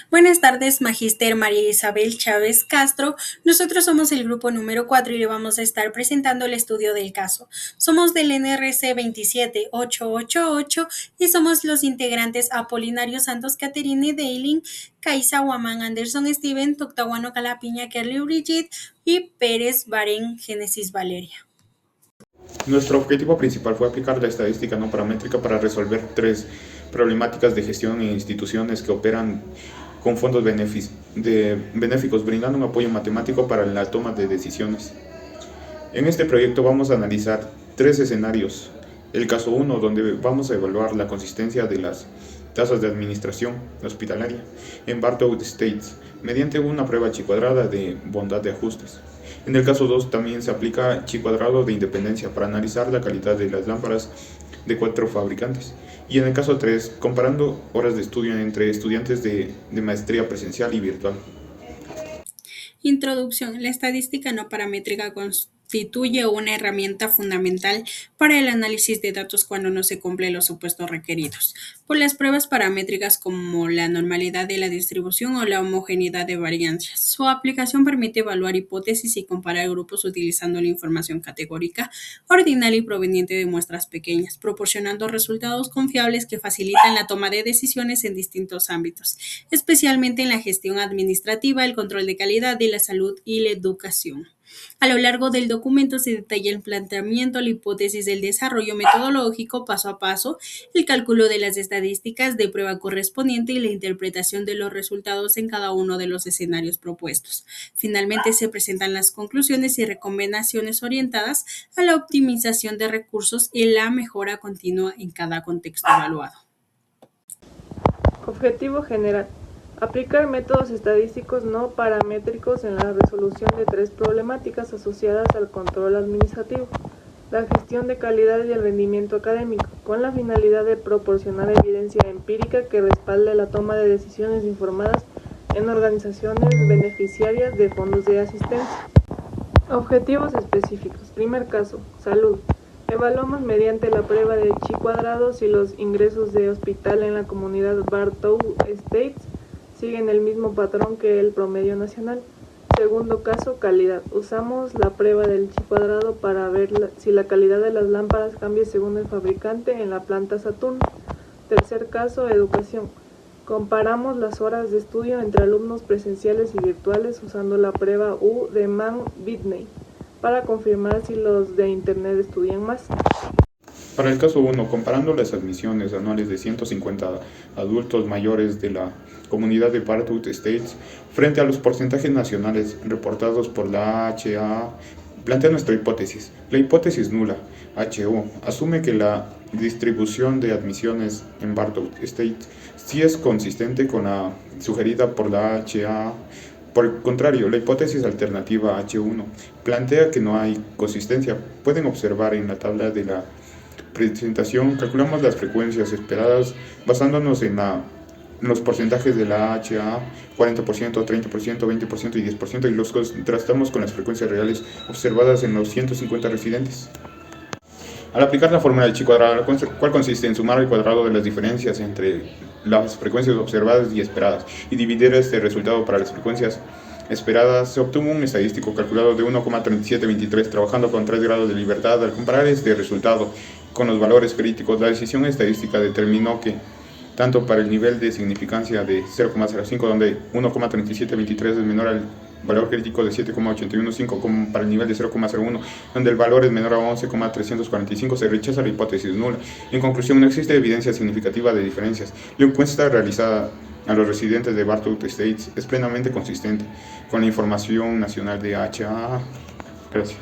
Buenas tardes, Magíster María Isabel Chávez Castro. Nosotros somos el grupo número 4 y le vamos a estar presentando el estudio del caso. Somos del NRC 27888 y somos los integrantes Apolinario Santos, Caterine Deiling, Kaisa Guamán, Anderson Steven, Toctahuano Calapiña, Kerly Brigitte y Pérez Barén Génesis Valeria. Nuestro objetivo principal fue aplicar la estadística no paramétrica para resolver tres problemáticas de gestión en instituciones que operan con fondos benéficos, brindando un apoyo matemático para la toma de decisiones. En este proyecto vamos a analizar tres escenarios. El caso 1, donde vamos a evaluar la consistencia de las tasas de administración hospitalaria en Bartow Estates mediante una prueba chi-cuadrada de bondad de ajustes. En el caso 2 también se aplica chi-cuadrado de independencia para analizar la calidad de las lámparas de 4 fabricantes. Y en el caso 3, comparando horas de estudio entre estudiantes de maestría presencial y virtual. Introducción. La estadística no paramétrica constituye una herramienta fundamental para el análisis de datos cuando no se cumplen los supuestos requeridos por las pruebas paramétricas como la normalidad de la distribución o la homogeneidad de variancias. Su aplicación permite evaluar hipótesis y comparar grupos utilizando la información categórica, ordinal y proveniente de muestras pequeñas, proporcionando resultados confiables que facilitan la toma de decisiones en distintos ámbitos, especialmente en la gestión administrativa, el control de calidad y la salud y la educación. A lo largo del documento se detalla el planteamiento, la hipótesis del desarrollo metodológico paso a paso, el cálculo de las estadísticas de prueba correspondiente y la interpretación de los resultados en cada uno de los escenarios propuestos. Finalmente se presentan las conclusiones y recomendaciones orientadas a la optimización de recursos y la mejora continua en cada contexto evaluado. Objetivo general. Aplicar métodos estadísticos no paramétricos en la resolución de tres problemáticas asociadas al control administrativo, la gestión de calidad y el rendimiento académico, con la finalidad de proporcionar evidencia empírica que respalde la toma de decisiones informadas en organizaciones beneficiarias de fondos de asistencia. Objetivos específicos. Primer caso, salud. Evaluamos mediante la prueba de chi-cuadrado si los ingresos de hospital en la comunidad Bartow Estates siguen el mismo patrón que el promedio nacional. Segundo caso, calidad. Usamos la prueba del chi-cuadrado para ver si la calidad de las lámparas cambia según el fabricante en la planta Saturn. Tercer caso, educación. Comparamos las horas de estudio entre alumnos presenciales y virtuales usando la prueba U de Mann-Whitney para confirmar si los de Internet estudian más. Para el caso 1, comparando las admisiones anuales de 150 adultos mayores de la comunidad de Bartow Estates frente a los porcentajes nacionales reportados por la HA, plantea nuestra hipótesis. La hipótesis nula, HO, asume que la distribución de admisiones en Bartow Estates sí es consistente con la sugerida por la HA. Por el contrario, la hipótesis alternativa H1 plantea que no hay consistencia. Pueden observar en la tabla de la presentación, calculamos las frecuencias esperadas basándonos en los porcentajes de la HA, 40%, 30%, 20% y 10%, y los contrastamos con las frecuencias reales observadas en los 150 residentes. Al aplicar la fórmula del chi-cuadrado, cual consiste en sumar el cuadrado de las diferencias entre las frecuencias observadas y esperadas y dividir este resultado para las frecuencias esperadas, se obtuvo un estadístico calculado de 1,3723, trabajando con 3 grados de libertad. Al comparar este resultado con los valores críticos, la decisión estadística determinó que tanto para el nivel de significancia de 0,05, donde 1,3723 es menor al valor crítico de 7,815, como para el nivel de 0,01, donde el valor es menor a 11,345, se rechaza la hipótesis nula. En conclusión, no existe evidencia significativa de diferencias. La encuesta realizada a los residentes de Bartow Estates es plenamente consistente con la información nacional de HA. Gracias.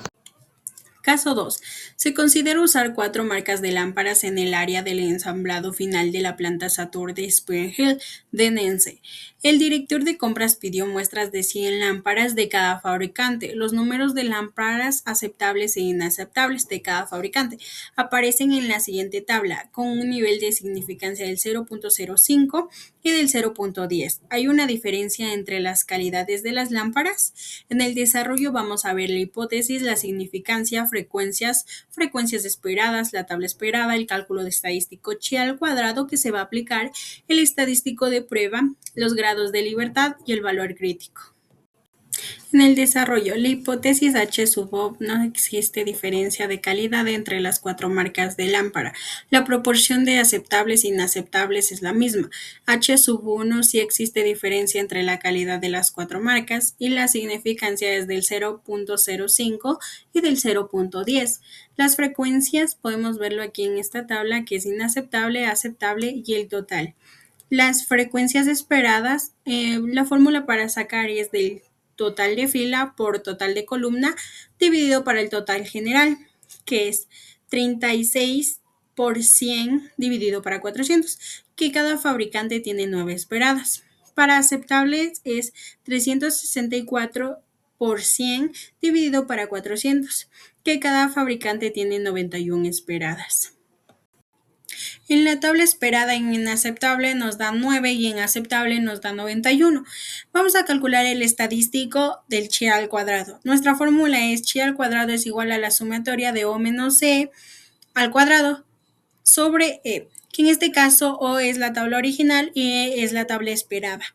Caso 2. Se considera usar 4 marcas de lámparas en el área del ensamblado final de la planta Saturn de Spring Hill de Nance. El director de compras pidió muestras de 100 lámparas de cada fabricante. Los números de lámparas aceptables e inaceptables de cada fabricante aparecen en la siguiente tabla, con un nivel de significancia del 0.05 y del 0.10. ¿Hay una diferencia entre las calidades de las lámparas? En el desarrollo vamos a ver la hipótesis, la significancia, frecuencias esperadas, la tabla esperada, el cálculo de estadístico chi al cuadrado que se va a aplicar, el estadístico de prueba, los grados de libertad y el valor crítico. En el desarrollo, la hipótesis H sub O no existe diferencia de calidad entre las cuatro marcas de lámpara. La proporción de aceptables e inaceptables es la misma. H sub 1 sí existe diferencia entre la calidad de las cuatro marcas y la significancia es del 0.05 y del 0.10. Las frecuencias podemos verlo aquí en esta tabla que es inaceptable, aceptable y el total. Las frecuencias esperadas, la fórmula para sacar es del total de fila por total de columna dividido para el total general, que es 36 por 100 dividido para 400, que cada fabricante tiene 9 esperadas. Para aceptables es 364 por 100 dividido para 400, que cada fabricante tiene 91 esperadas. En la tabla esperada en inaceptable nos da 9 y en aceptable nos da 91. Vamos a calcular el estadístico del chi al cuadrado. Nuestra fórmula es chi al cuadrado es igual a la sumatoria de O menos E al cuadrado sobre E, que en este caso O es la tabla original y E es la tabla esperada.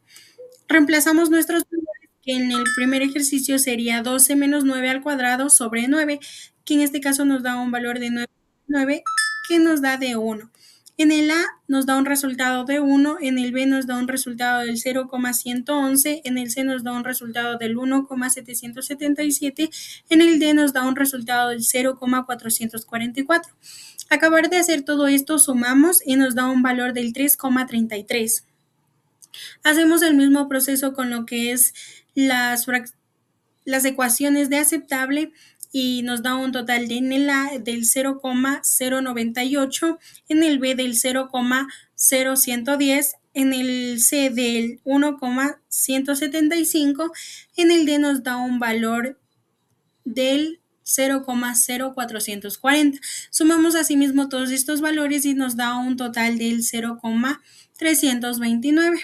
Reemplazamos nuestros valores, que en el primer ejercicio sería 12 menos 9 al cuadrado sobre 9, que en este caso nos da un valor de 9, que nos da de 1. En el A nos da un resultado de 1, en el B nos da un resultado del 0,111, en el C nos da un resultado del 1,777, en el D nos da un resultado del 0,444. Acabar de hacer todo esto sumamos y nos da un valor del 3,33. Hacemos el mismo proceso con lo que es las ecuaciones de aceptable y nos da un total en el A del 0,098, en el B del 0,0110, en el C del 1,175, en el D nos da un valor del 0,0440. Sumamos asimismo todos estos valores y nos da un total del 0,329.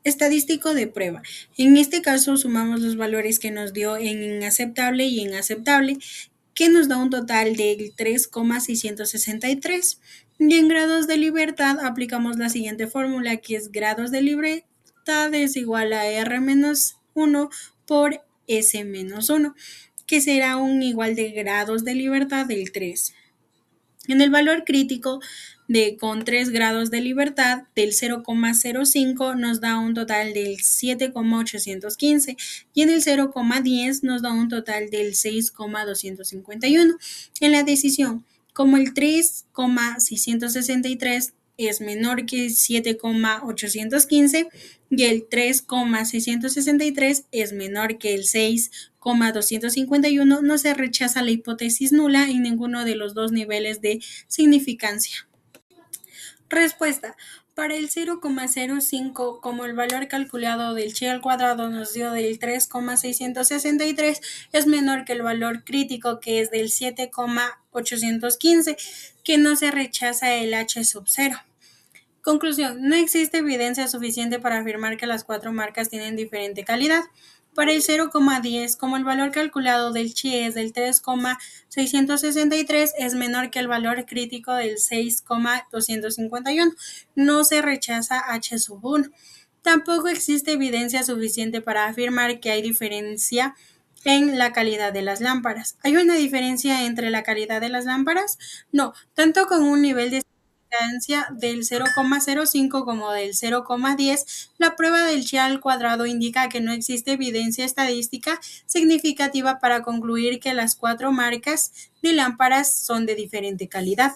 Estadístico de prueba. En este caso sumamos los valores que nos dio en inaceptable y en aceptable, que nos da un total del 3,663. Y en grados de libertad aplicamos la siguiente fórmula, que es grados de libertad es igual a R-1 por S-1, que será un igual de grados de libertad del 3. En el valor crítico con 3 grados de libertad del 0,05 nos da un total del 7,815 y en el 0,10 nos da un total del 6,251. En la decisión, como el 3,663 es menor que 7,815 y el 3,663 es menor que el 6,251, no se rechaza la hipótesis nula en ninguno de los dos niveles de significancia. Respuesta. Para el 0,05, como el valor calculado del chi al cuadrado nos dio del 3,663, es menor que el valor crítico, que es del 7,815, que no se rechaza el H sub 0. Conclusión. No existe evidencia suficiente para afirmar que las cuatro marcas tienen diferente calidad. Para el 0,10, como el valor calculado del chi es del 3,663, es menor que el valor crítico del 6,251. No se rechaza H sub 1. Tampoco existe evidencia suficiente para afirmar que hay diferencia en la calidad de las lámparas. ¿Hay una diferencia entre la calidad de las lámparas? No, tanto con un nivel de del 0,05 como del 0,10, la prueba del chi al cuadrado indica que no existe evidencia estadística significativa para concluir que las cuatro marcas de lámparas son de diferente calidad.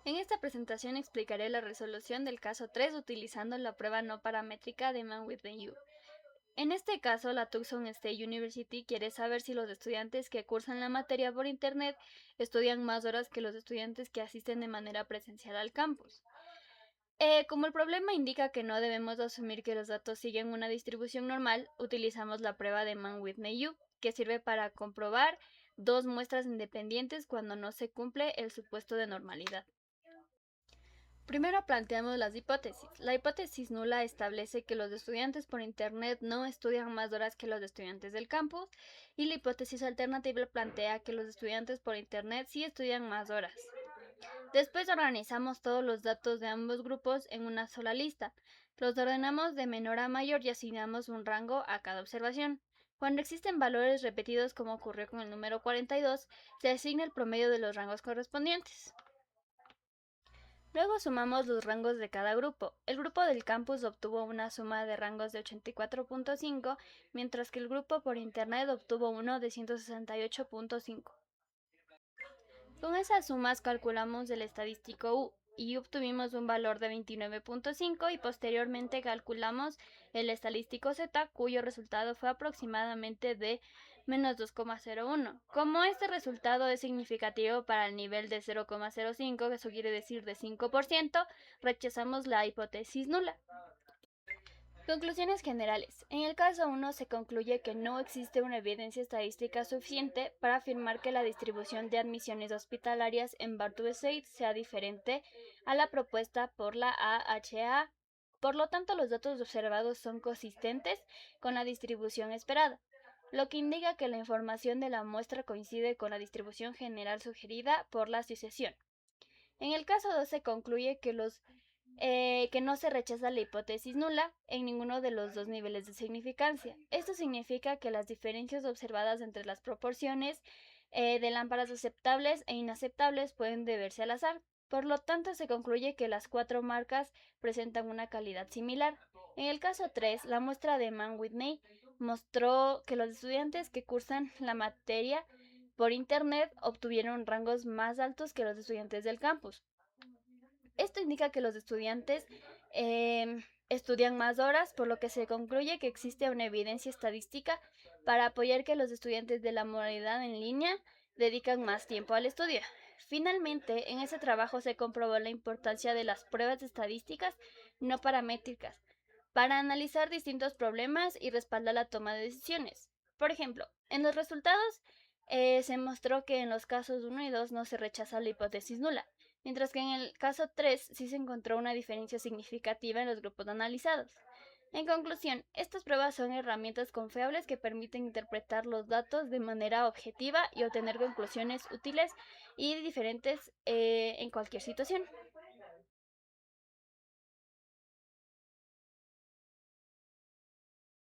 En esta presentación explicaré la resolución del caso 3 utilizando la prueba no paramétrica de Mann-Whitney-U. En este caso, la Tucson State University quiere saber si los estudiantes que cursan la materia por Internet estudian más horas que los estudiantes que asisten de manera presencial al campus. Como el problema indica que no debemos asumir que los datos siguen una distribución normal, utilizamos la prueba de Mann-Whitney-U, que sirve para comprobar dos muestras independientes cuando no se cumple el supuesto de normalidad. Primero planteamos las hipótesis. La hipótesis nula establece que los estudiantes por Internet no estudian más horas que los estudiantes del campus, y la hipótesis alternativa plantea que los estudiantes por Internet sí estudian más horas. Después organizamos todos los datos de ambos grupos en una sola lista. Los ordenamos de menor a mayor y asignamos un rango a cada observación. Cuando existen valores repetidos, como ocurrió con el número 42, se asigna el promedio de los rangos correspondientes. Luego sumamos los rangos de cada grupo. El grupo del campus obtuvo una suma de rangos de 84.5, mientras que el grupo por Internet obtuvo uno de 168.5. Con esas sumas calculamos el estadístico U y obtuvimos un valor de 29.5, y posteriormente calculamos el estadístico Z, cuyo resultado fue aproximadamente de menos 2,01. Como este resultado es significativo para el nivel de 0,05, que eso quiere decir de 5%, rechazamos la hipótesis nula. Conclusiones generales. En el caso 1 se concluye que no existe una evidencia estadística suficiente para afirmar que la distribución de admisiones hospitalarias en Bartow State sea diferente a la propuesta por la AHA. Por lo tanto, los datos observados son consistentes con la distribución esperada, lo que indica que la información de la muestra coincide con la distribución general sugerida por la asociación. En el caso 2 se concluye que no se rechaza la hipótesis nula en ninguno de los dos niveles de significancia. Esto significa que las diferencias observadas entre las proporciones de lámparas aceptables e inaceptables pueden deberse al azar. Por lo tanto, se concluye que las 4 marcas presentan una calidad similar. En el caso 3, la muestra de Mann-Whitney mostró que los estudiantes que cursan la materia por Internet obtuvieron rangos más altos que los estudiantes del campus. Esto indica que los estudiantes estudian más horas, por lo que se concluye que existe una evidencia estadística para apoyar que los estudiantes de la modalidad en línea dedican más tiempo al estudio. Finalmente, en ese trabajo se comprobó la importancia de las pruebas estadísticas no paramétricas para analizar distintos problemas y respaldar la toma de decisiones. Por ejemplo, en los resultados se mostró que en los casos 1 y 2 no se rechaza la hipótesis nula, mientras que en el caso 3 sí se encontró una diferencia significativa en los grupos analizados. En conclusión, estas pruebas son herramientas confiables que permiten interpretar los datos de manera objetiva y obtener conclusiones útiles y diferentes en cualquier situación.